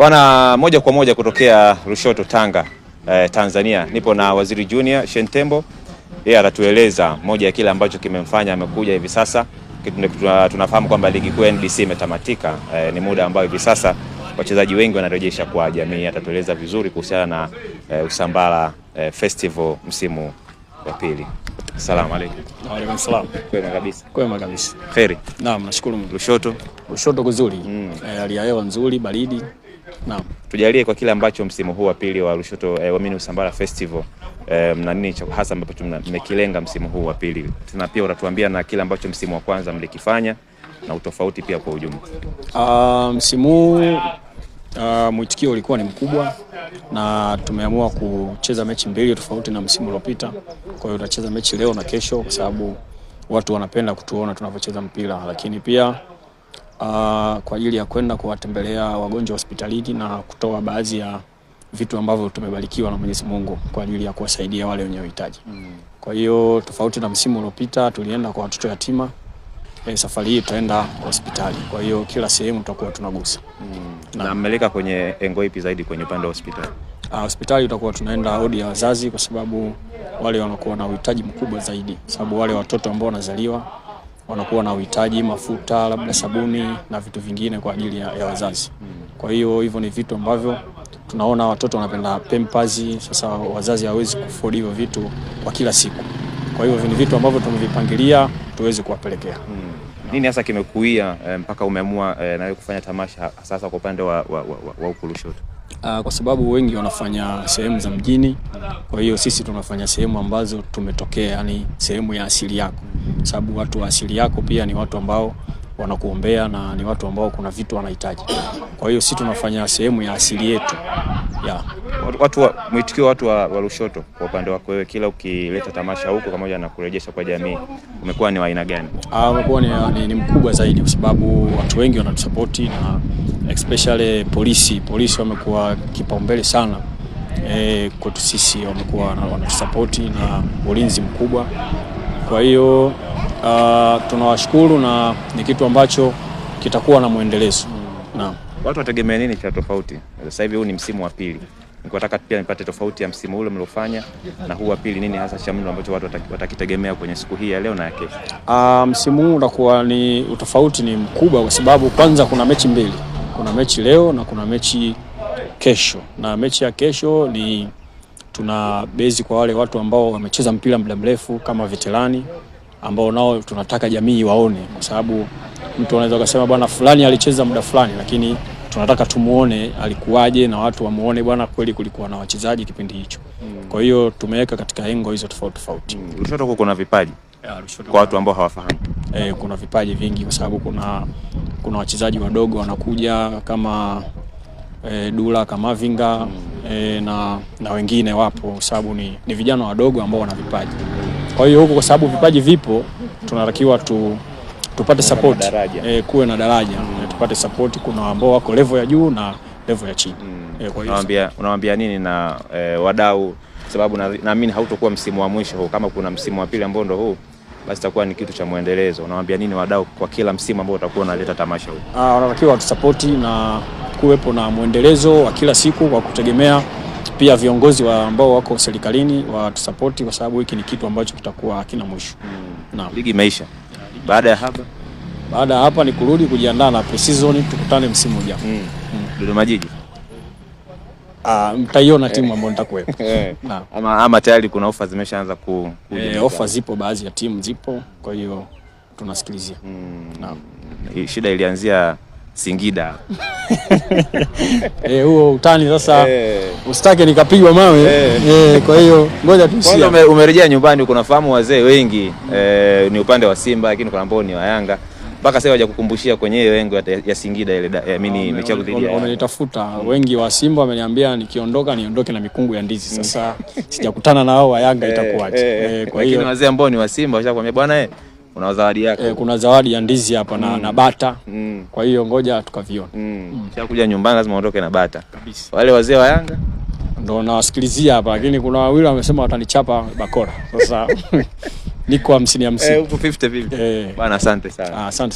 Wana moja kwa moja kutokea Lushoto, Tanga, Tanzania. Nipo na Waziri Junior Shentembo. Yeye atatueleza moja ya kile ambacho kimemfanya amekuja hivi sasa. Tunafahamu kwamba ligi kuu NBC imetamatika. Ni muda ambao hivi sasa wachezaji wengi wanarejesha kwa jamii. Atatueleza vizuri kuhusiana na Usambara Festival msimu wa pili. Asalamu alaykum. Wa alaykum salaam. Kwema kabisa. Kwema kabisa. Kheri. Naam, nashukuru Mungu. Lushoto kuzuri. Hali ya hewa nzuri, baridi. Naam. Tujalie kwa kile ambacho msimu huu wa pili wa Lushoto Usambara Festival mna nini hasa ambacho mmekilenga msimu huu wa pili. Tuna pia utatuambia na kile ambacho msimu wa kwanza mlikifanya na utofauti pia kwa ujumla. Msimu mwitikio ulikuwa ni mkubwa na tumeamua kucheza mechi mbili tofauti na msimu uliopita. Kwa hiyo tutacheza mechi leo na kesho kwa sababu watu wanapenda kutuona tunapocheza mpira, lakini pia kwa ajili ya kwenda kuwatembelea wagonjwa hospitalini na kutoa baadhi ya vitu ambavyo tumebarikiwa na Mwenyezi Mungu kwa ajili ya kuwasaidia wale wenye uhitaji. Kwa hiyo tofauti na msimu uliopita tulienda kwa watoto yatima, safari hii tutaenda hospitali. Kwa hiyo kila sehemu tutakuwa tunagusa. Na mmeleka kwenye engo ipi zaidi kwenye upande wa hospitali? Hospitali tutakuwa tunaenda wodi ya wazazi kwa sababu wale wanakuwa na uhitaji mkubwa zaidi. Sababu wale watoto ambao wanazaliwa wanakuwa na uhitaji mafuta, labda sabuni na vitu vingine kwa ajili ya wazazi. Kwa hiyo hivyo ni vitu ambavyo tunaona watoto wanapenda Pampers, sasa wazazi hawezi kuafford hivyo vitu kwa kila siku. Kwa hiyo ni vitu ambavyo tumevipangilia tuweze kuwapelekea. Nini hasa kimekuia mpaka umeamua na wewe kufanya tamasha sasa kwa upande wa Lushoto? Kwa sababu wengi wanafanya sehemu za mjini, kwa hiyo sisi tunafanya sehemu ambazo tumetokea, yani sehemu ya asili yako. Sababu watu wa asili yako pia ni watu ambao wanakuombea na ni watu ambao kuna vitu wanahitaji. Kwa hiyo sisi tunafanya sehemu ya asili yetu. Mwitikio watu wa Lushoto kwa upande wako wewe, kila ukileta tamasha huko pamoja na kurejesha kwa jamii, umekuwa ni wa aina gani? Umekuwa ni mkubwa zaidi kwa sababu watu wengi wanatusupport na especially polisi wamekuwa kipaumbele sana kwetu sisi, wamekuwa wanatusupport na ulinzi mkubwa. Kwa hiyo tunawashukuru na ni kitu ambacho kitakuwa na muendelezo. Naam. Watu wategemea nini cha tofauti? Sasa hivi huu ni msimu wa pili. Nikataka pia nipate tofauti ya msimu ule mliofanya na huu wa pili, nini hasa cha mno ambacho watu watakitegemea kwenye siku hii ya leo na ya kesho? Msimu huu utakuwa ni utofauti ni mkubwa kwa sababu kwanza kuna mechi mbili. Kuna mechi leo na kuna mechi kesho. Na mechi ya kesho ni tuna base kwa wale watu ambao wamecheza mpira muda mrefu kama veterani ambao nao tunataka jamii waone, kwa sababu mtu anaweza kusema bwana fulani alicheza muda fulani, lakini tunataka tumuone alikuwaje na watu wamuone bwana kweli kulikuwa na wachezaji kipindi hicho. Kwa hiyo tumeweka katika engo hizo tofauti. Lushoto kuna vipaji kwa watu ambao hawafahamu. Kuna vipaji vingi kwa sababu kuna wachezaji wadogo wanakuja kama Dula kama Vinga na wengine wapo kwa sababu ni vijana wadogo ambao wana vipaji. Kwa hiyo huko kwa sababu vipaji vipo tunatakiwa tupate support, kuwe na daraja, tupate support. Kuna ambao wako level ya juu na level ya chini. Unawaambia nini na wadau, sababu naamini hautakuwa msimu wa mwisho huu, kama kuna msimu wa pili ambao ndo huu, basi itakuwa ni kitu cha muendelezo. Unawaambia nini wadau kwa kila msimu ambao utakuwa unaleta tamasha huu? Wanatakiwa watusupport na kuwepo na muendelezo wa kila siku kwa kutegemea pia viongozi ambao wako serikalini watusupport kwa sababu hiki ni kitu ambacho kitakuwa hakina mwisho. Ligi imeisha. Baada ya hapa ni kurudi kujiandaa na pre-season, tukutane msimu ujao. Dodoma Jiji. Mtaiona timu ambayo nitakuwepo. Ama tayari kuna ofa zimeshaanza kuja? Ofa zipo, baadhi ya timu zipo, kwa hiyo tunasikilizia. Naam. Shida ilianzia Singida. Huo utani sasa usitake nikapigwa mawe. Kwa hiyo ngoja tusikie. Kwanza umerejea nyumbani, kunafahamu wazee wengi ni upande wa Simba, lakini kuna ambao ni wa Yanga. Mpaka sasa waje kukumbushia kwenye hiyo engo ya Singida ile mimi mechi yangu dhidi ya wamenitafuta wengi wa Simba, wameniambia nikiondoka niondoke na mikungu ya ndizi. Sasa sijakutana na wao wa Yanga itakuwaje? Kwa hiyo wazee ambao ni wa Simba washakwambia bwana kuna zawadi yako. Kuna zawadi ya ndizi hapa na bata. Kwa hiyo ngoja tukaviona. Kuja nyumbani lazima uondoke na bata. Kabisa. Wale wazee wa Yanga ndio nawasikilizia hapa, lakini kuna wawili wamesema watanichapa bakora. Sasa niko 50-50. Huko 50-50. Bwana asante sana. Asante.